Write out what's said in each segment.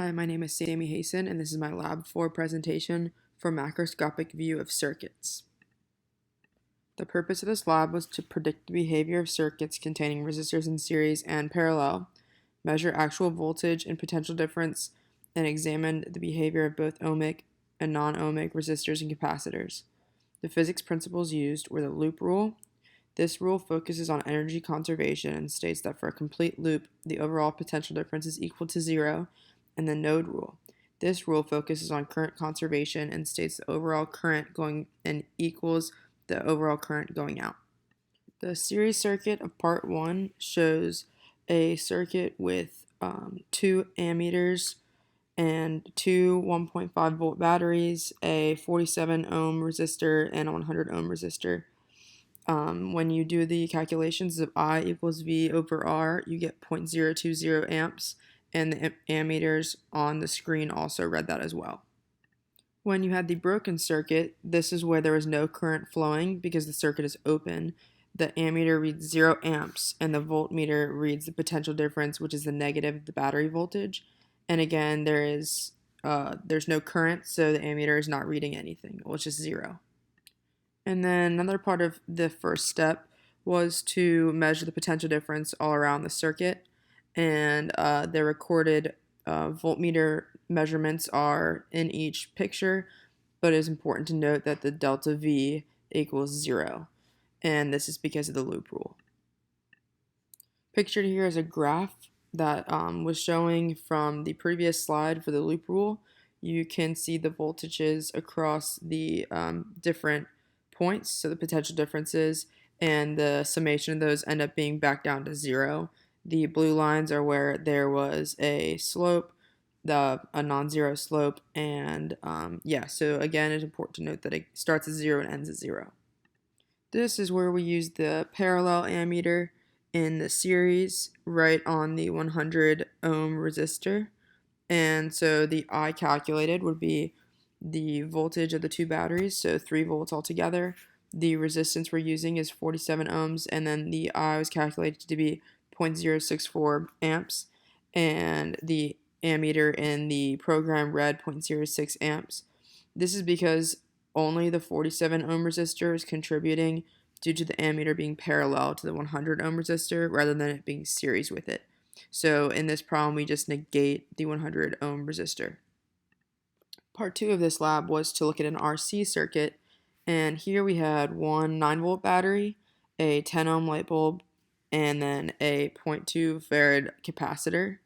Hi, my name is Sammy Hasten, and this is my Lab 4 presentation for macroscopic view of circuits. The purpose of this lab was to predict the behavior of circuits containing resistors in series and parallel, measure actual voltage and potential difference, and examine the behavior of both ohmic and non-ohmic resistors and capacitors. The physics principles used were the loop rule. This rule focuses on energy conservation and states that for a complete loop, the overall potential difference is equal to 0, and the node rule. This rule focuses on current conservation and states the overall current going in equals the overall current going out. The series circuit of part 1 shows a circuit with 2 ammeters and 2 1.5 volt batteries, a 47 ohm resistor, and a 100 ohm resistor. When you do the calculations of I equals V over R, you get 0.020 amps, and the ammeters on the screen also read that as well. When you had the broken circuit, this is where there is no current flowing because the circuit is open. The ammeter reads 0 amps, and the voltmeter reads the potential difference, which is the negative of the battery voltage. And again, there's no current, so the ammeter is not reading anything, which is 0. And then another part of the first step was to measure the potential difference all around the circuit. And the recorded voltmeter measurements are in each picture, but it is important to note that the delta V equals 0. And this is because of the loop rule. Pictured here is a graph that was showing from the previous slide for the loop rule. You can see the voltages across the different points, so the potential differences, and the summation of those end up being back down to 0. The blue lines are where there was a slope, a non-zero slope, and so again, it's important to note that it starts at 0 and ends at 0. This is where we use the parallel ammeter in the series right on the 100 ohm resistor. And so the I calculated would be the voltage of the two batteries, so 3 volts altogether. The resistance we're using is 47 ohms, and then the I was calculated to be 0.064 amps, and the ammeter in the program read 0.06 amps. This is because only the 47 ohm resistor is contributing due to the ammeter being parallel to the 100 ohm resistor rather than it being series with it. So in this problem, we just negate the 100 ohm resistor. Part 2 of this lab was to look at an RC circuit, and here we had one 9-volt battery, a 10 ohm light bulb, and then a 0.2 farad capacitor.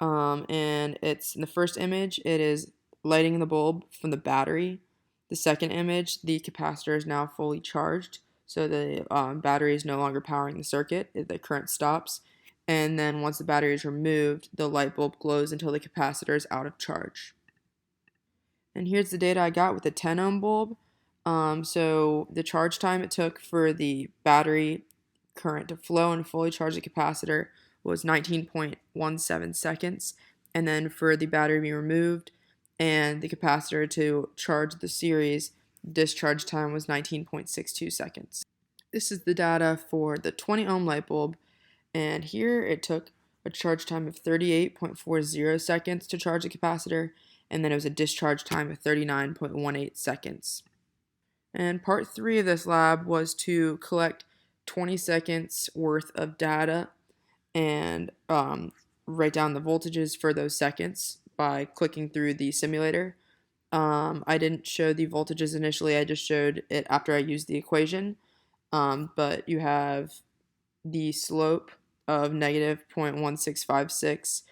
And it's in the first image, it is lighting the bulb from the battery. The second image, the capacitor is now fully charged, so the battery is no longer powering the circuit. The current stops. And then once the battery is removed, the light bulb glows until the capacitor is out of charge. And here's the data I got with the 10 ohm bulb. So the charge time it took for the battery current to flow and fully charge the capacitor was 19.17 seconds. And then for the battery to be removed and the capacitor to charge the series, discharge time was 19.62 seconds. This is the data for the 20 ohm light bulb. And here it took a charge time of 38.40 seconds to charge the capacitor, and then it was a discharge time of 39.18 seconds. And part 3 of this lab was to collect 20 seconds worth of data and write down the voltages for those seconds by clicking through the simulator. I didn't show the voltages initially, I just showed it after I used the equation. But you have the slope of negative 0.1656,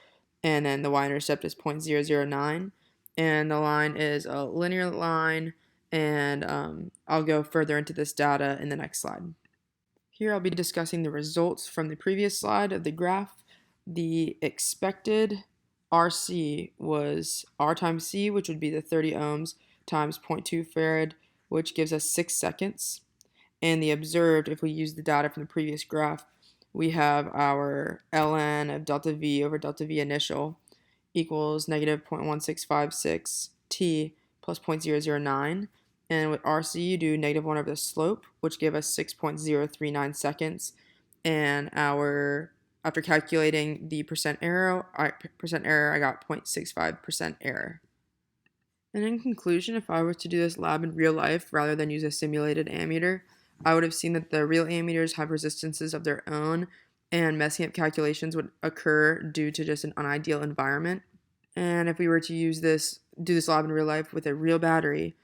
and then the y-intercept is 0.009, and the line is a linear line, and I'll go further into this data in the next slide. Here I'll be discussing the results from the previous slide of the graph. The expected RC was R times C, which would be the 30 ohms, times 0.2 farad, which gives us 6 seconds. And the observed, if we use the data from the previous graph, we have our ln of delta V over delta V initial equals negative 0.1656 t plus 0.009. And with RC, you do negative 1 over the slope, which gave us 6.039 seconds. And our after calculating the percent error, I got 0.65% error. And in conclusion, if I were to do this lab in real life rather than use a simulated ammeter, I would have seen that the real ammeters have resistances of their own, and messing up calculations would occur due to just an unideal environment. And if we were to do this lab in real life with a real battery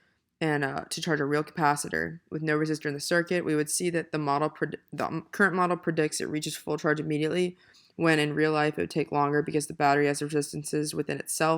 and to charge a real capacitor with no resistor in the circuit, we would see that the current model predicts it reaches full charge immediately, when in real life it would take longer because the battery has resistances within itself